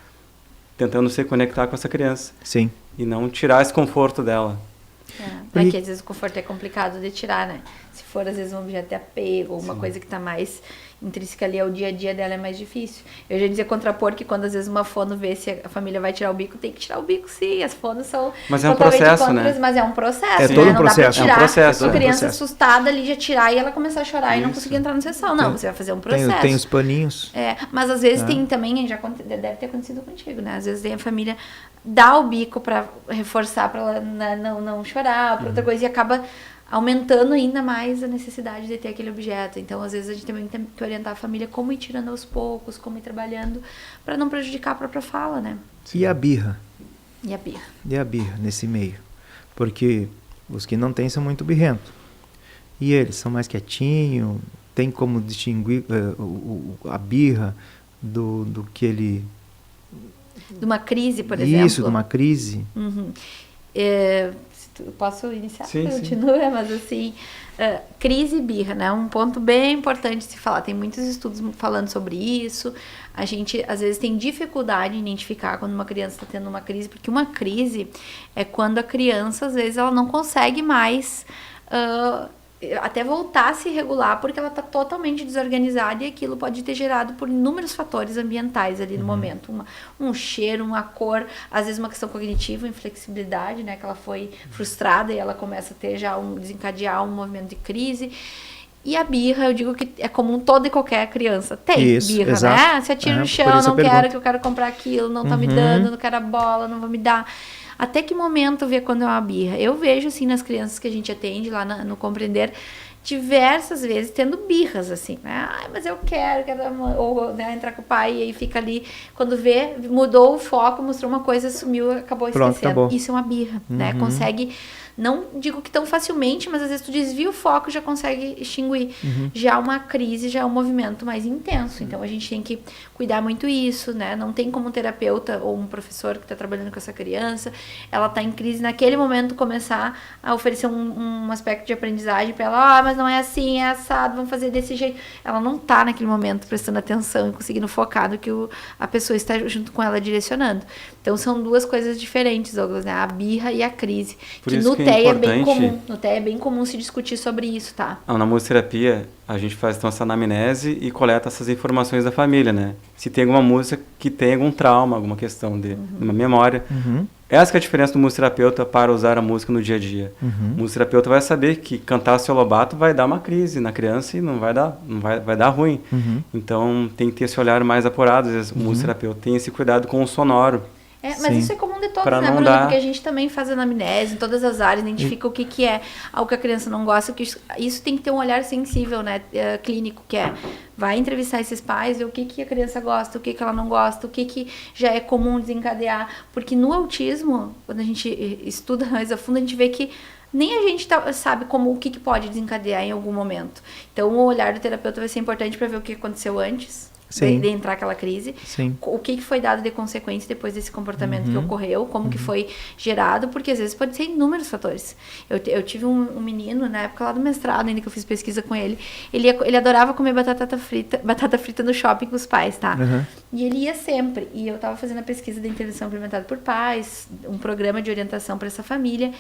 tentando se conectar com essa criança. Sim. E não tirar esse conforto dela. É que às vezes o conforto é complicado de tirar, né? Se for às vezes um objeto de apego, ou uma coisa que está mais intrínseca ali ao dia a dia dela, é mais difícil. Eu já dizia contrapor que quando às vezes uma fono vê se a família vai tirar o bico, tem que tirar o bico sim, as fonos são mas é um processo, contas, né? mas é um processo, É né? todo um Não processo. dá pra tirar É um processo, uma criança processo. assustada ali já tirar e ela começar a chorar e não Isso. conseguir entrar na sessão. Não, você vai fazer um processo. Tem os paninhos. Mas às vezes tem também, deve ter acontecido contigo, né? Às vezes tem a família dá o bico para reforçar, para ela não chorar, para outra coisa, e acaba aumentando ainda mais a necessidade de ter aquele objeto. Então, às vezes, a gente também tem que orientar a família como ir tirando aos poucos, como ir trabalhando, para não prejudicar a própria fala, né? E a birra? E a birra? E a birra nesse meio? Porque os que não têm são muito birrentos. E eles são mais quietinhos, tem como distinguir a birra do que ele... De uma crise, por exemplo. Isso, de uma crise. Posso iniciar? Sim, Continua, mas assim, crise e birra, né? Um ponto bem importante de se falar. Tem muitos estudos falando sobre isso. A gente, às vezes, tem dificuldade em identificar quando uma criança está tendo uma crise, porque uma crise é quando a criança, às vezes, ela não consegue mais... até voltar a se regular, porque ela está totalmente desorganizada, e aquilo pode ter gerado por inúmeros fatores ambientais ali no momento. Um cheiro, uma cor, às vezes uma questão cognitiva, inflexibilidade, né? Que ela foi frustrada e ela começa a ter já desencadear um movimento de crise. E a birra, eu digo que é comum toda e qualquer criança tem birra, exato. né? Se atira no chão, não quero, que eu quero comprar aquilo, não tá me dando, não quero a bola, não vou me dar. Até que momento ver quando é uma birra? Eu vejo, assim, nas crianças que a gente atende lá no Compreender, diversas vezes tendo birras, assim, né? Ai, mas eu quero ou né, entrar com o pai e aí fica ali, quando vê, mudou o foco, mostrou uma coisa, sumiu, acabou esquecendo. Acabou. Isso é uma birra, né? Consegue, não digo que tão facilmente, mas às vezes tu desvia o foco e já consegue extinguir. Já uma crise, já é um movimento mais intenso, então a gente tem que cuidar muito isso, né? Não tem como um terapeuta ou um professor que está trabalhando com essa criança, ela está em crise, naquele momento começar a oferecer um aspecto de aprendizagem para ela, mas não é assim, é assado, vamos fazer desse jeito. Ela não está naquele momento prestando atenção e conseguindo focar no que a pessoa está junto com ela direcionando. Então são duas coisas diferentes, Douglas, né? A birra e a crise. Por que isso no que TEA é é bem importante... comum. No TEA é bem comum se discutir sobre isso, tá? Na musicoterapia, a gente faz então essa anamnese e coleta essas informações da família, né? Se tem alguma música que tem algum trauma, alguma questão de uma memória. Essa que é a diferença do musicoterapeuta para usar a música no dia a dia. O musicoterapeuta vai saber que cantar seu Lobato vai dar uma crise na criança e vai dar ruim. Então tem que ter esse olhar mais apurado. Às vezes o musicoterapeuta tem esse cuidado com o sonoro. Mas isso é comum de todos, pra né, não Bruno? dar... Porque a gente também faz anamnese em todas as áreas, identifica o que é algo que a criança não gosta, que isso tem que ter um olhar sensível, né, clínico, que vai entrevistar esses pais, ver o que a criança gosta, o que ela não gosta, o que já é comum desencadear. Porque no autismo, quando a gente estuda mais a fundo, a gente vê que nem a gente sabe o que pode desencadear em algum momento. Então, o olhar do terapeuta vai ser importante para ver o que aconteceu antes de entrar aquela crise. Sim. O que foi dado de consequência depois desse comportamento que ocorreu, como que foi gerado, porque às vezes pode ser inúmeros fatores. Eu tive um menino, na época lá do mestrado, ainda que eu fiz pesquisa com ele, ele adorava comer batata frita no shopping com os pais, tá? E ele ia sempre. E eu estava fazendo a pesquisa da intervenção implementada por pais, um programa de orientação para essa família.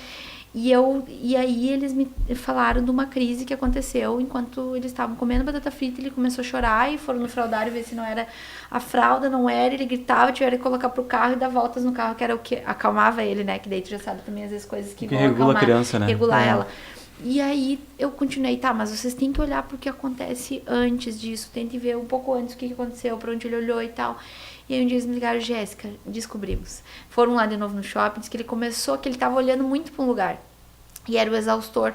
E aí eles me falaram de uma crise que aconteceu enquanto eles estavam comendo batata frita. Ele começou a chorar e foram no fraldário ver se não era a fralda, não era. Ele gritava, tiveram que colocar pro carro e dar voltas no carro, que era o que acalmava ele, né? Que daí tu já sabe também às vezes coisas que vão regula acalmar, a criança, né? regular ela. E aí eu continuei, tá, mas vocês têm que olhar pro que acontece antes disso, tentem ver um pouco antes o que aconteceu, pra onde ele olhou e tal. E aí um dia eles me ligaram, Jéssica, descobrimos. Foram lá de novo no shopping, disse que ele começou, que ele tava olhando muito pra um lugar. E era o exaustor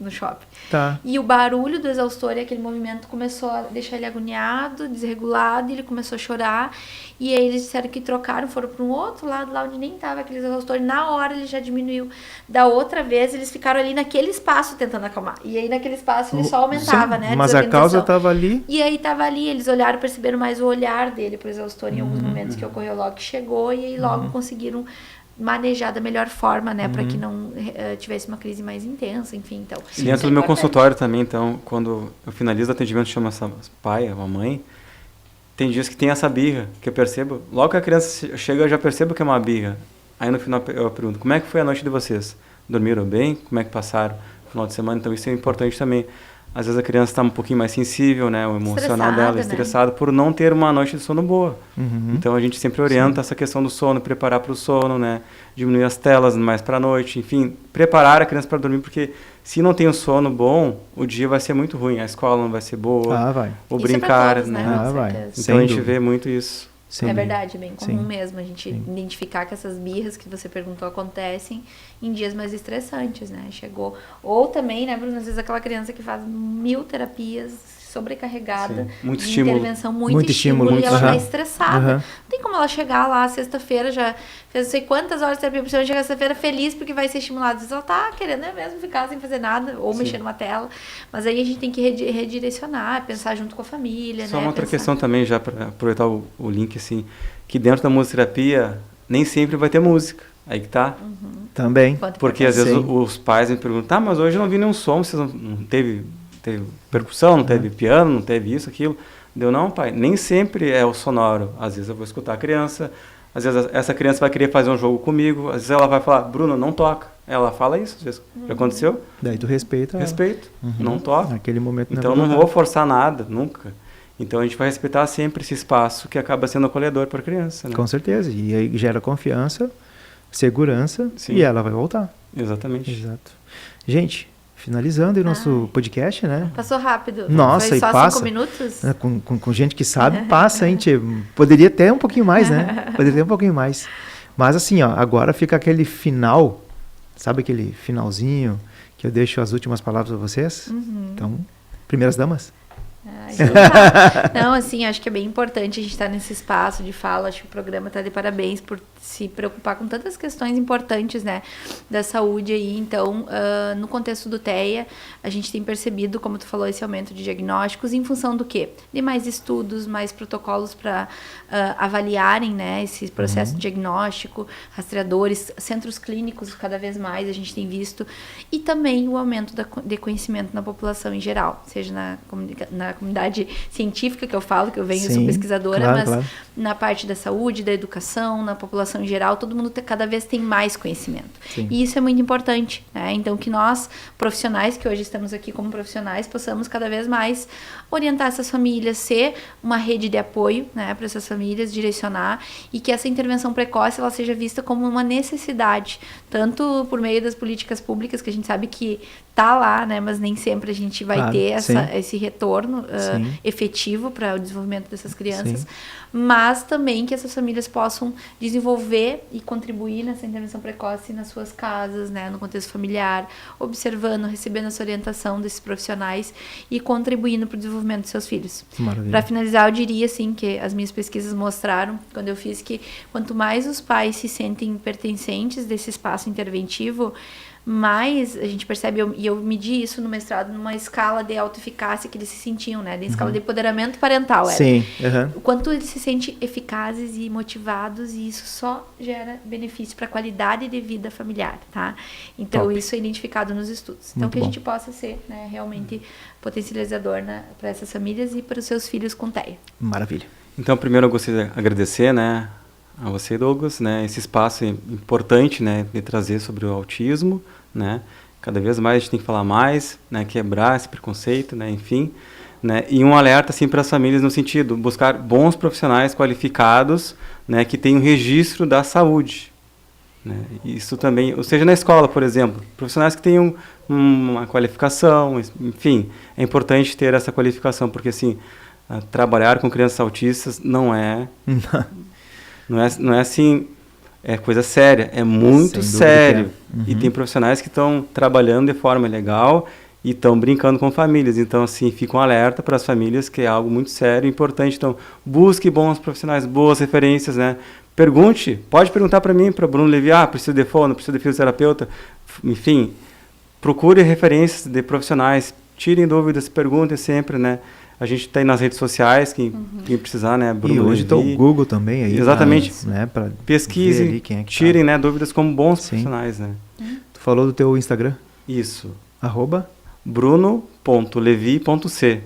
no shopping. Tá. E o barulho do exaustor e aquele movimento começou a deixar ele agoniado, desregulado, e ele começou a chorar. E aí eles disseram que trocaram, foram para um outro lado, lá onde nem estava aquele exaustor. E na hora ele já diminuiu. Da outra vez, eles ficaram ali naquele espaço tentando acalmar. E aí naquele espaço ele só aumentava, Sim, né? mas a causa estava ali. E aí estava ali, eles olharam, perceberam mais o olhar dele pro exaustor em alguns momentos que ocorreu logo que chegou. E aí logo conseguiram manejar da melhor forma, né, para que não tivesse uma crise mais intensa, enfim, então. E dentro do meu consultório também, então, quando eu finalizo o atendimento, chama essa pai, uma mãe, tem dias que tem essa birra, que eu percebo, logo que a criança chega, eu já percebo que é uma birra. Aí no final eu pergunto, como é que foi a noite de vocês? Dormiram bem? Como é que passaram no final de semana? Então isso é importante também. Às vezes a criança está um pouquinho mais sensível, né, o emocional dela, estressado, por não ter uma noite de sono boa. Então a gente sempre orienta essa questão do sono, preparar para o sono, né, diminuir as telas mais para a noite, enfim, preparar a criança para dormir, porque se não tem um sono bom, o dia vai ser muito ruim, a escola não vai ser boa, vai. Isso ou brincar, todos, né? Vai. Então a gente vê muito isso. É verdade, é bem comum mesmo a gente identificar que essas birras que você perguntou acontecem em dias mais estressantes, né? Chegou. Ou também, né, Bruno, às vezes aquela criança que faz 1000 terapias, sobrecarregada, muito de estímulo. intervenção, muito estímulo, e ela tá estressada. Não tem como ela chegar lá sexta-feira, já fez não sei quantas horas de terapia, por cima, chegar sexta-feira feliz porque vai ser estimulada. Às vezes ela tá querendo mesmo ficar sem fazer nada, ou mexer numa tela. Mas aí a gente tem que redirecionar, pensar junto com a família, Só né? uma outra questão também, já para aproveitar o link, assim, que dentro da musicoterapia nem sempre vai ter música. Aí que tá. Também. Porque às vezes os pais me perguntam, tá, mas hoje eu não vi nenhum som, vocês não teve percussão, não teve piano, não teve isso, aquilo. Deu, não, pai, nem sempre é o sonoro. Às vezes eu vou escutar a criança, às vezes essa criança vai querer fazer um jogo comigo, às vezes ela vai falar, Bruno, não toca. Ela fala isso, às vezes. Já aconteceu? Daí tu respeita ela. Respeito, não toca. Naquele momento então não vou forçar nada, nunca. Então a gente vai respeitar sempre esse espaço que acaba sendo acolhedor para a criança. Né? Com certeza, e aí gera confiança, segurança, e ela vai voltar. Exatamente. Exato. Gente, finalizando o nosso podcast, né? Passou rápido. Nossa, foi só e passa. 5 minutos? Com gente que sabe, passa, hein, tia? Poderia ter um pouquinho mais, né? Poderia ter um pouquinho mais. Mas assim, ó, agora fica aquele final, sabe aquele finalzinho que eu deixo as últimas palavras para vocês? Então, primeiras damas. Não, assim, acho que é bem importante a gente estar nesse espaço de fala. Acho que o programa está de parabéns por se preocupar com tantas questões importantes, né, da saúde aí. Então, no contexto do TEA, a gente tem percebido, como tu falou, esse aumento de diagnósticos em função do quê? De mais estudos, mais protocolos para avaliarem, né, esse processo de diagnóstico, rastreadores, centros clínicos cada vez mais a gente tem visto, e também o aumento de conhecimento na população em geral, seja na comunidade científica, que eu falo, que eu venho, sou pesquisadora, mas na parte da saúde, da educação, na população em geral, todo mundo cada vez tem mais conhecimento. Sim. E isso é muito importante, né? Então, que nós, profissionais, que hoje estamos aqui como profissionais, possamos cada vez mais orientar essas famílias, ser uma rede de apoio, né, para essas famílias, direcionar, e que essa intervenção precoce ela seja vista como uma necessidade, tanto por meio das políticas públicas, que a gente sabe que tá lá, né, mas nem sempre a gente vai ter esse retorno efetivo para o desenvolvimento dessas crianças, mas também que essas famílias possam desenvolver e contribuir nessa intervenção precoce nas suas casas, né, no contexto familiar, observando, recebendo essa orientação desses profissionais e contribuindo para o desenvolvimento dos seus filhos. Para finalizar, eu diria assim que as minhas pesquisas mostraram, quando eu fiz, que quanto mais os pais se sentem pertencentes desse espaço interventivo, mais a gente percebe, e eu medi isso no mestrado, numa escala de autoeficácia que eles se sentiam, né? De escala de empoderamento parental. Sim. O quanto eles se sentem eficazes e motivados, e isso só gera benefício para a qualidade de vida familiar, tá? Então, isso é identificado nos estudos. Então, que a gente possa ser, né, realmente potencializador, né, para essas famílias e para os seus filhos com TEA. Maravilha. Então, primeiro eu gostaria de agradecer, né, a você, Douglas, né, esse espaço importante, né, de trazer sobre o autismo, né, cada vez mais a gente tem que falar mais, né, quebrar esse preconceito, né, enfim, né, e um alerta assim para as famílias no sentido buscar bons profissionais qualificados, né, que tenham registro da saúde, né, isso também, ou seja, na escola, por exemplo, profissionais que tenham uma qualificação, enfim, é importante ter essa qualificação, porque assim, trabalhar com crianças autistas não é assim, é coisa séria, é muito sério. Uhum. E tem profissionais que estão trabalhando de forma legal e estão brincando com famílias. Então, assim, fica um alerta para as famílias que é algo muito sério e importante. Então, busque bons profissionais, boas referências, né? Pergunte, pode perguntar para mim, para o Bruno Levi, preciso de fono, preciso de fisioterapeuta. Enfim, procure referências de profissionais, tirem dúvidas, perguntem sempre, né? A gente está aí nas redes sociais, quem precisar, né? Bruno e hoje está o Google também aí. Exatamente. Né, pesquisem, tirem né, dúvidas como bons profissionais, né? Tu falou do teu Instagram? Isso. @bruno.levi.c.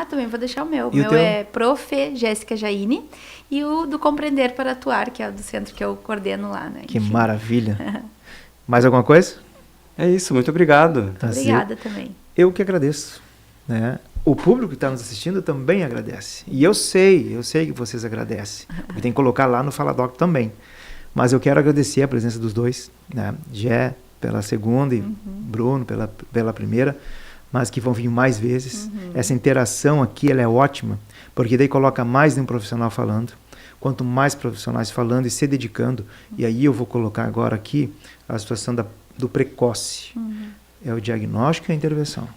Também vou deixar o meu. O E meu é Prof. Jéssica Jaine e o do Compreender para Atuar, que é o do centro que eu coordeno lá, né? Que maravilha. Mais alguma coisa? É isso, muito obrigado. Obrigada também. Eu que agradeço, né? O público que está nos assistindo também agradece. E eu sei que vocês agradecem. Porque tem que colocar lá no Fala Doc também. Mas eu quero agradecer a presença dos dois, né? Jé pela segunda e Bruno pela primeira, mas que vão vir mais vezes. Essa interação aqui ela é ótima, porque daí coloca mais de um profissional falando. Quanto mais profissionais falando e se dedicando, e aí eu vou colocar agora aqui a situação do precoce. É o diagnóstico e a intervenção.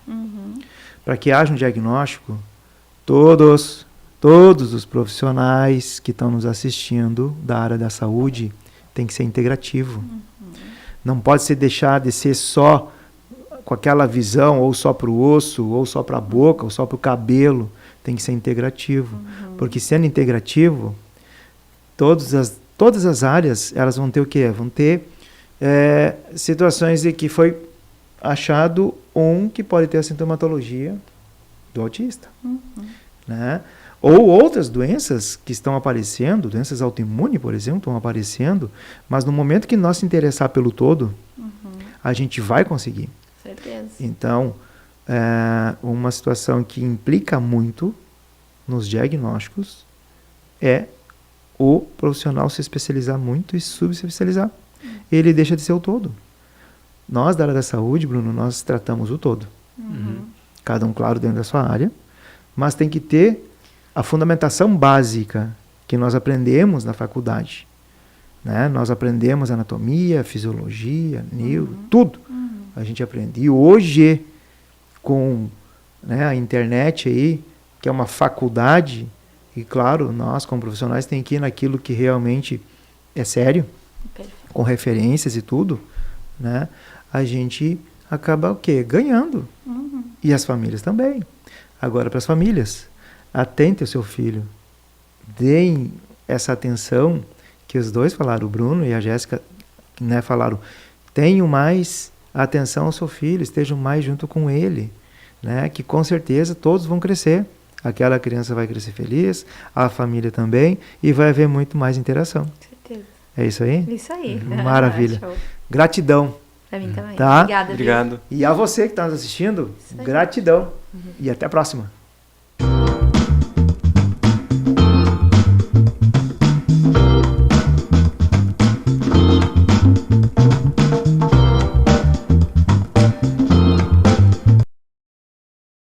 Para que haja um diagnóstico, todos os profissionais que estão nos assistindo da área da saúde tem que ser integrativo. Não pode ser deixar de ser só com aquela visão, ou só para o osso, ou só para a boca, ou só para o cabelo. Tem que ser integrativo. Porque sendo integrativo, todas as áreas elas vão ter o quê? Vão ter situações em que foi achado que pode ter a sintomatologia do autista. Né? Ou outras doenças que estão aparecendo, doenças autoimunes, por exemplo, estão aparecendo, mas no momento que nós se interessar pelo todo, a gente vai conseguir. Certeza. Então, uma situação que implica muito nos diagnósticos é o profissional se especializar muito e subespecializar. Ele deixa de ser o todo. Nós, da área da saúde, Bruno, nós tratamos o todo. Cada um, claro, dentro da sua área, mas tem que ter a fundamentação básica que nós aprendemos na faculdade. Né? Nós aprendemos anatomia, fisiologia, neuro, tudo. A gente aprende. E hoje, com a internet aí, que é uma faculdade, e claro, nós como profissionais tem que ir naquilo que realmente é sério, com referências e tudo, né? A gente acaba o quê? Ganhando. E as famílias também. Agora, para as famílias, atente ao seu filho. Deem essa atenção que os dois falaram, o Bruno e a Jéssica, né, falaram. Tenham mais atenção ao seu filho, estejam mais junto com ele, né? Que com certeza todos vão crescer. Aquela criança vai crescer feliz, a família também, e vai haver muito mais interação. Certeza. É isso aí? Isso aí. Maravilha. Show. Gratidão. Pra mim também. Tá? Obrigada. Obrigado. E a você que está nos assistindo, gratidão. E até a próxima.